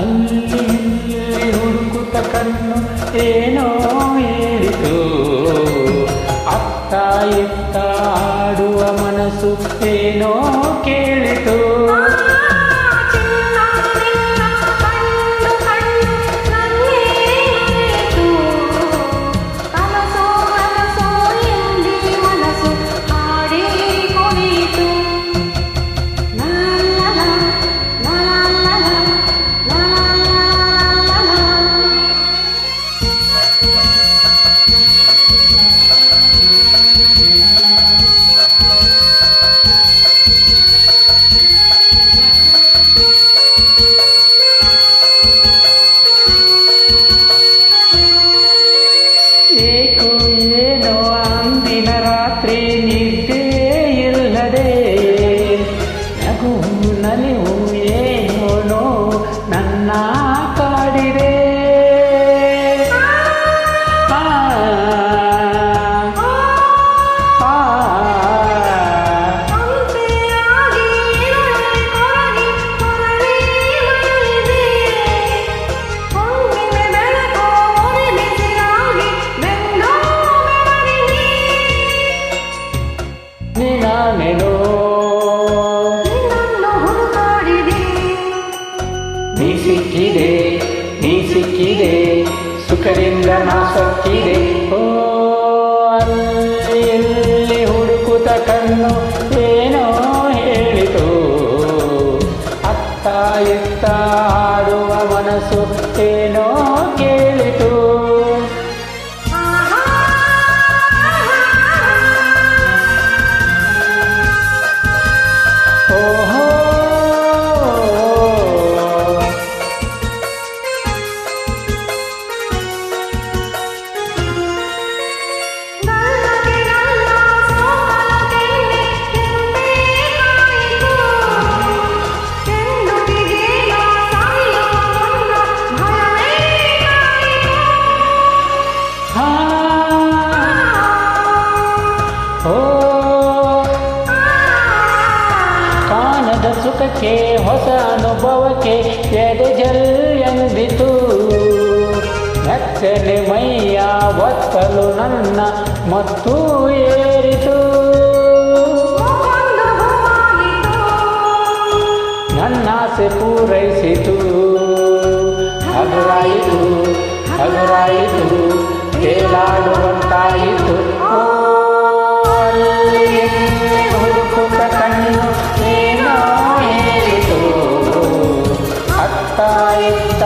ಅಲ್ಲಿ ಹುಡುಕುತ್ತ ಕಣ್ಣು ಏನೋ ಹೇಳಿತು, ಅತ್ತ ಇತ್ತ ಆಡುವ ಮನಸ್ಸು ಏನೋ ಕೇಳಿತು. ಏಕೋ ಏನೋ ಅಂದಿನ ರಾತ್ರಿ ನಿದ್ದೆ ಇಲ್ಲದೆ ನಗು ನಲಿವು ಏನೋ ನನ್ನ ಕಾಡಿದೆ. ನೀ ಸಿಕ್ಕಿದೆ ಸುಖದಿಂದ ನಾ ಸೊಕ್ಕಿದೆ. ಓ ಅಲ್ಲಿ ಹುಡುಕುತ್ತ ಕಣ್ಣು ಏನೋ ಹೇಳಿತು, ಅತ್ತ ಇತ್ತ ಆಡುವ ಮನಸ್ಸು ಏನೋ ಕೇಳಿತು. ಓಹೋ ಕಾಣದ ಸುಖಕ್ಕೆ ಹೊಸ ಅನುಭವಕ್ಕೆ ಎದೆ ಜಲ್ಲೆಂದಿತು. ನಕ್ಕನೆ ಮೈಯ ಒತ್ತಲು ನನ್ನ ಮತ್ತು ಏರಿತು. ನನ್ನಾಸೆ ಪೂರೈಸಿತು. ಹಗುರಾಯಿತು ಹಗುರಾಯಿತು ತೇಲಾಡುವಂತಾಯಿತು. ಹುಡುಕುತ್ತ ಕಣ್ಣು ಏನೋ ಹೇಳಿತು, ಅತ್ತ ಇತ್ತ